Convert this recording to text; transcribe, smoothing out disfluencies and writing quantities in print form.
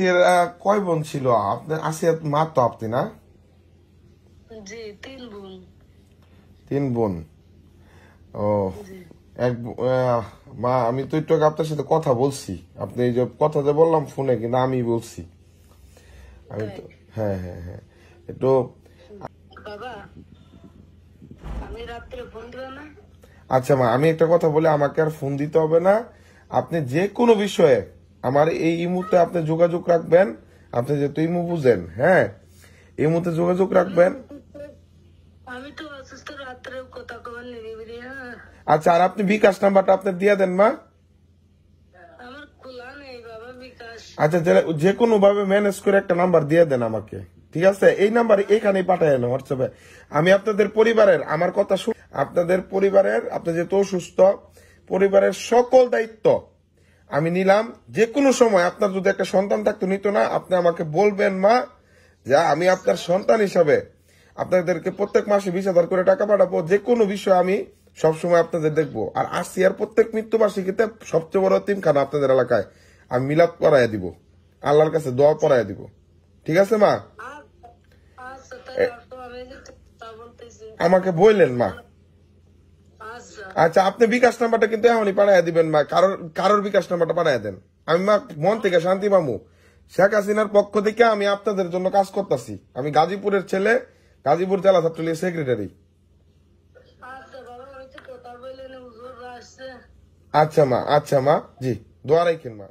আসিয়া কয় বোন ছিল? আপনার আসিয়া মা তো আপনি না? জি 3 বোন। 3 বোন। ও জি মা, আমি তো একটু আগে আপনার সাথে কথা বলছি। আপনি এই যে কথা যে বললাম ফোনে, কিন্তু আমি বলছি। আমি তাই। তো হ্যাঁ হ্যাঁ হ্যাঁ একটু। বাবা, আমি রাত্রে ফোন দিবে না? আচ্ছা মা, আমি একটা কথা বলি, আমাকে আর ফোন দিতে হবে না। আপনি যে কোনো বিষয়ে আমার এই মুহূর্তে আপনি যোগাযোগ রাখবেন। আপনি যেহেতু ইমু বুঝেন, হ্যাঁ, এই মুহূর্তে যোগাযোগ রাখবেন। আমি তো অসুস্থ, রাত্রে কথা কবার নিবি। হ্যাঁ, আচ্ছা, আর আপনি বিকাশ নাম্বারটা আপনি দিয়ে দেন মা। আমার খোলা নেই বাবা বিকাশ। আচ্ছা, যে কোনো ভাবে ম্যানেজ করে একটা নাম্বার দিয়ে দেন আমাকে, ঠিক আছে? এই নাম্বার এখানেই পাঠায় না হোয়াটসঅ্যাপে। আমি আপনাদের পরিবারের, আমার কথা শুন, আপনাদের পরিবারের, আপনি যেহেতু অসুস্থ, পরিবারের সকল দায়িত্ব আমি নিলাম। যে কোনো সময় আপনার যদি একটা সন্তান থাকতো, নিত না, আপনি আমাকে বলবেন মা, যা আমি আপনার সন্তান হিসাবে আপনাদেরকে প্রত্যেক মাসে 20,000 করে টাকা পাঠাবো। যে কোনো বিষয় আমি সবসময় আপনাদের দেখবো। আর আসিয়ার প্রত্যেক মৃত্যুবার্ষিকীতে সবচেয়ে বড় তিনখানা আপনাদের এলাকায় আমি মিলাদ করাইয়া দিব, আল্লাহর কাছে দোয়া পড়াইয়া দিব। ঠিক আছে মা? আচ্ছা তাহলে আসো, আমি যে তা বলতেছি। আমাকে বললেন মা। আচ্ছা আচ্ছা, আপনি বিকাশ নাম্বারটা কিন্তু এখনই পাঠাইয়া দিবেন মা। কারোর বিকাশ নাম্বারটা পাঠাইয়া দেন। আমি মা মন থেকে শান্তি পাবো। শেখ হাসিনার পক্ষ থেকে আমি আপনাদের জন্য কাজ করতেছি। আমি গাজীপুরের ছেলে, গাজীপুর জেলা ছাত্রলীগের সেক্রেটারি। আচ্ছা বাবা, আমি তো কথা বললেন হুজুর আসছে। আচ্ছা মা, আচ্ছা মা, জি, দোয়া রাখেন মা।